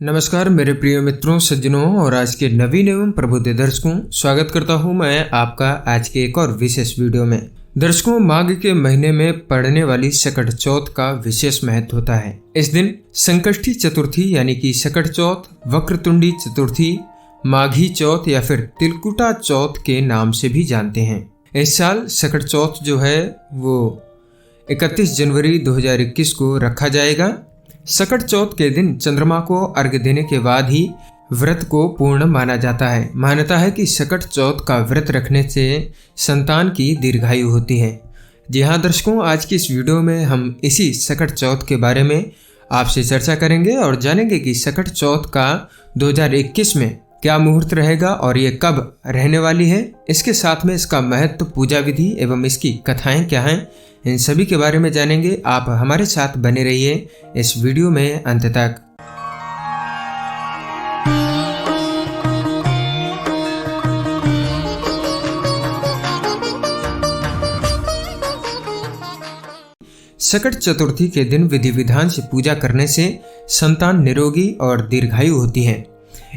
नमस्कार मेरे प्रिय मित्रों, सज्जनों और आज के नवीन एवं प्रबुद्ध दर्शकों, स्वागत करता हूं मैं आपका आज के एक और विशेष वीडियो में। दर्शकों, माघ के महीने में पड़ने वाली सकट चौथ का विशेष महत्व होता है। इस दिन संकष्टी चतुर्थी यानी कि सकट चौथ, वक्रतुंडी चतुर्थी, माघी चौथ या फिर तिलकुटा चौथ के नाम से भी जानते हैं। इस साल सकट चौथ जो है वो 31 जनवरी 2021 को रखा जाएगा। सकट चौथ के दिन चंद्रमा को अर्घ्य देने के बाद ही व्रत को पूर्ण माना जाता है। मान्यता है कि सकट चौथ का व्रत रखने से संतान की दीर्घायु होती है। जी हाँ दर्शकों, आज की इस वीडियो में हम इसी सकट चौथ के बारे में आपसे चर्चा करेंगे और जानेंगे कि सकट चौथ का 2021 में क्या मुहूर्त रहेगा और ये कब रहने वाली है। इसके साथ में इसका महत्व, पूजा विधि एवं इसकी कथाएं क्या हैं, इन सभी के बारे में जानेंगे। आप हमारे साथ बने रहिए इस वीडियो में अंत तक। सकट चतुर्थी के दिन विधि विधान से पूजा करने से संतान निरोगी और दीर्घायु होती है।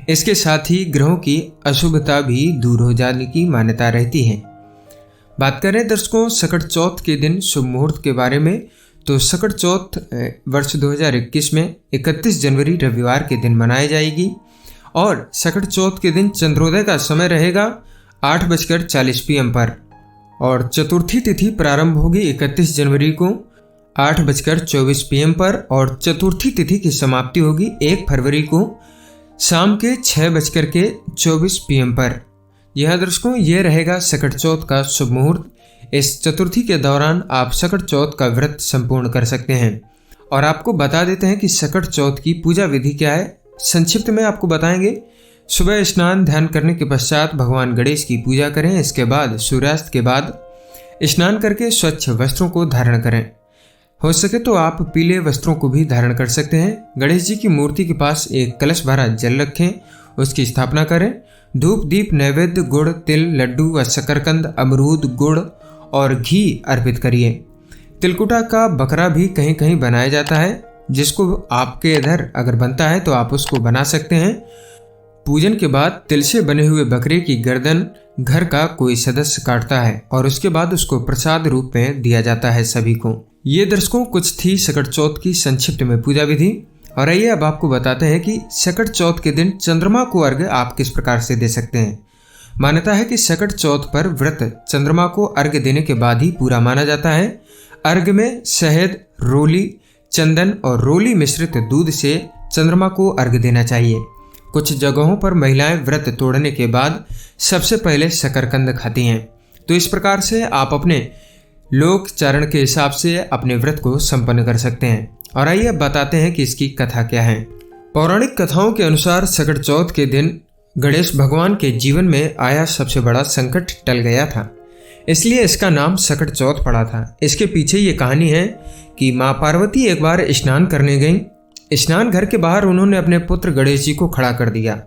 इसके साथ ही ग्रहों की अशुभता भी दूर हो जाने की मान्यता रहती है। बात करें दर्शकों सकट चौथ के दिन शुभ मुहूर्त के बारे में, तो सकट चौथ वर्ष 2021 में 31 जनवरी रविवार के दिन मनाई जाएगी और सकट चौथ के दिन चंद्रोदय का समय रहेगा 8:40 PM पर और चतुर्थी तिथि प्रारंभ होगी 31 जनवरी को 8:24 PM पर और चतुर्थी तिथि की समाप्ति होगी 1 फरवरी को शाम के 6:24 PM पर। यह दर्शकों, ये रहेगा सकट चौथ का शुभ मुहूर्त। इस चतुर्थी के दौरान आप सकट चौथ का व्रत संपूर्ण कर सकते हैं। और आपको बता देते हैं कि सकट चौथ की पूजा विधि क्या है। संक्षिप्त में आपको बताएंगे। सुबह स्नान ध्यान करने के पश्चात भगवान गणेश की पूजा करें। इसके बाद सूर्यास्त के बाद स्नान करके स्वच्छ वस्त्रों को धारण करें। हो सके तो आप पीले वस्त्रों को भी धारण कर सकते हैं। गणेश जी की मूर्ति के पास एक कलश भरा जल रखें, उसकी स्थापना करें। धूप दीप नैवेद्य, गुड़, तिल, लड्डू व शकरकंद, अमरूद, गुड़ और घी अर्पित करिए। तिलकुटा का बकरा भी कहीं कहीं बनाया जाता है, जिसको आपके इधर अगर बनता है तो आप उसको बना सकते हैं। पूजन के बाद तिल से बने हुए बकरे की गर्दन घर का कोई सदस्य काटता है और उसके बाद उसको प्रसाद रूप में दिया जाता है सभी को। ये दर्शकों कुछ थी सकट चौथ की संक्षिप्त में पूजा विधि। और आइए अब आपको बताते हैं कि सकट चौथ के दिन चंद्रमा को अर्घ्य आप किस प्रकार से दे सकते हैं। मान्यता है कि सकट चौथ पर व्रत चंद्रमा को अर्घ्य देने के बाद ही पूरा माना जाता है। अर्घ्य में शहद, रोली, चंदन और रोली मिश्रित दूध से चंद्रमा को अर्घ्य देना चाहिए। कुछ जगहों पर महिलाएं व्रत तोड़ने के बाद सबसे पहले शकरकंद खाती हैं। तो इस प्रकार से आप अपने लोक चारण के हिसाब से अपने व्रत को संपन्न कर सकते हैं। और आइए अब बताते हैं कि इसकी कथा क्या है। पौराणिक कथाओं के अनुसार सकट चौथ के दिन गणेश भगवान के जीवन में आया सबसे बड़ा संकट टल गया था, इसलिए इसका नाम सकट चौथ पड़ा था। इसके पीछे ये कहानी है कि माँ पार्वती एक बार स्नान करने गईं। स्नान घर के बाहर उन्होंने अपने पुत्र गणेश जी को खड़ा कर दिया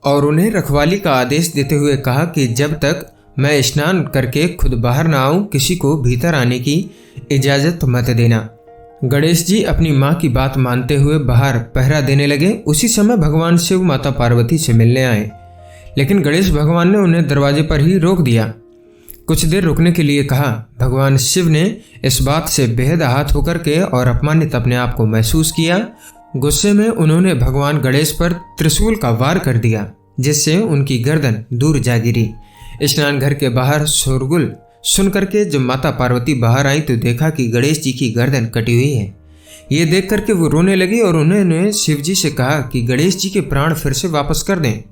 और उन्हें रखवाली का आदेश देते हुए कहा कि जब तक मैं स्नान करके खुद बाहर ना आऊं, किसी को भीतर आने की इजाजत मत देना। गणेश जी अपनी माँ की बात मानते हुए बाहर पहरा देने लगे। उसी समय भगवान शिव माता पार्वती से मिलने आए, लेकिन गणेश भगवान ने उन्हें दरवाजे पर ही रोक दिया। कुछ देर रुकने के लिए कहा। भगवान शिव ने इस बात से बेहद आहत होकर के और अपमानित अपने आप को महसूस किया। गुस्से में उन्होंने भगवान गणेश पर त्रिशूल का वार कर दिया, जिससे उनकी गर्दन दूर जा गिरी। स्नान घर के बाहर शोरगुल सुन करके जब माता पार्वती बाहर आई तो देखा कि गणेश जी की गर्दन कटी हुई है। ये देख करके वो रोने लगी और उन्होंने शिव जी से कहा कि गणेश जी के प्राण फिर से वापस कर दें।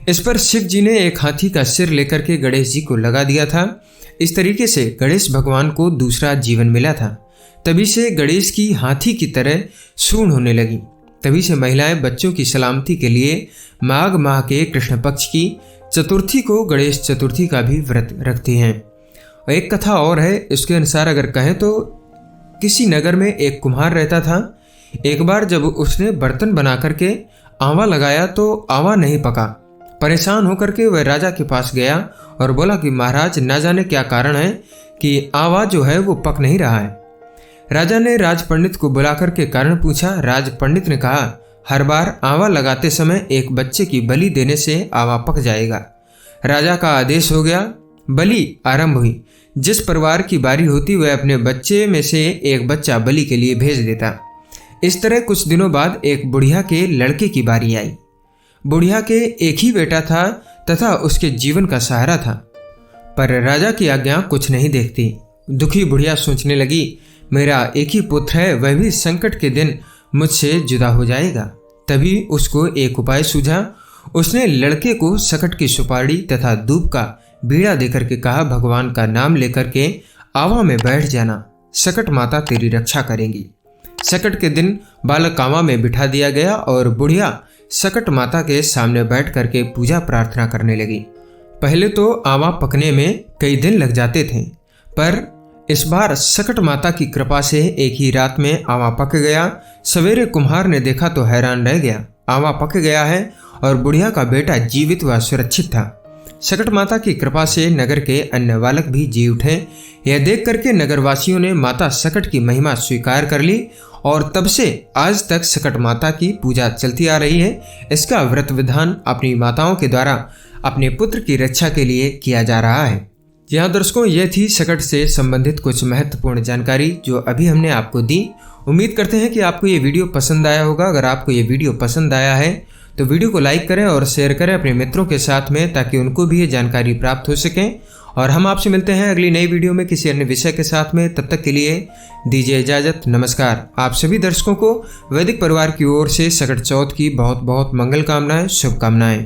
इस पर शिव जी ने एक हाथी का सिर लेकर के गणेश जी को लगा दिया था। इस तरीके से गणेश भगवान को दूसरा जीवन मिला था। तभी से गणेश की हाथी की तरह सूंड होने लगी। तभी से महिलाएं बच्चों की सलामती के लिए माघ माह के कृष्ण पक्ष की चतुर्थी को गणेश चतुर्थी का भी व्रत रखती हैं। और एक कथा और है, इसके अनुसार अगर कहें तो किसी नगर में एक कुम्हार रहता था। एक बार जब उसने बर्तन बना करके आंवा लगाया तो आंवा नहीं पका। परेशान होकर के वह राजा के पास गया और बोला कि महाराज, ना जाने क्या कारण है कि आंवा जो है वो पक नहीं रहा है। राजा ने राज पंडित को बुलाकर के कारण पूछा। राज पंडित ने कहा, हर बार आंवा लगाते समय एक बच्चे की बलि देने से आंवा पक जाएगा। राजा का आदेश हो गया। बलि आरंभ हुई। जिस परिवार की बारी होती वह अपने बच्चे में से एक बच्चा बलि के लिए भेज देता। इस तरह कुछ दिनों बाद एक बुढ़िया के लड़के की बारी आई। बुढ़िया के एक ही बेटा था तथा उसके जीवन का सहारा था, पर राजा की आज्ञा कुछ नहीं देखती। दुखी बुढ़िया सोचने लगी, मेरा एक ही पुत्र है, वह भी संकट के दिन मुझसे जुदा हो जाएगा। तभी उसको एक उपाय सूझा। उसने लड़के को सकट की सुपारी तथा दूब का बीड़ा देकर के कहा, भगवान का नाम लेकर के आवा में बैठ जाना, सकट माता तेरी रक्षा करेंगी। सकट के दिन बालक आवा में बिठा दिया गया और बुढ़िया सकट माता के सामने बैठ करके पूजा प्रार्थना करने लगी। पहले तो आवा पकने में कई दिन लग जाते थे, पर इस बार सकट माता की कृपा से एक ही रात में आवा पक गया। सवेरे कुम्हार ने देखा तो हैरान रह गया, आवा पक गया है और बुढ़िया का बेटा जीवित व सुरक्षित था। सकट माता की कृपा से नगर के अन्य बालक भी जी उठे। यह देख करके नगरवासियों ने माता सकट की महिमा स्वीकार कर ली और तब से आज तक सकट माता की पूजा चलती आ रही है। इसका व्रत विधान अपनी माताओं के द्वारा अपने पुत्र की रक्षा के लिए किया जा रहा है। यहाँ दर्शकों, यह थी सकट से संबंधित कुछ महत्वपूर्ण जानकारी जो अभी हमने आपको दी। उम्मीद करते हैं कि आपको ये वीडियो पसंद आया होगा। अगर आपको ये वीडियो पसंद आया है तो वीडियो को लाइक करें और शेयर करें अपने मित्रों के साथ में, ताकि उनको भी ये जानकारी प्राप्त हो सके। और हम आपसे मिलते हैं अगली नई वीडियो में किसी अन्य विषय के साथ में। तब तक के लिए दीजिए इजाजत। नमस्कार। आप सभी दर्शकों को वैदिक परिवार की ओर से सकट चौथ की बहुत बहुत मंगल कामनाएं, शुभकामनाएं।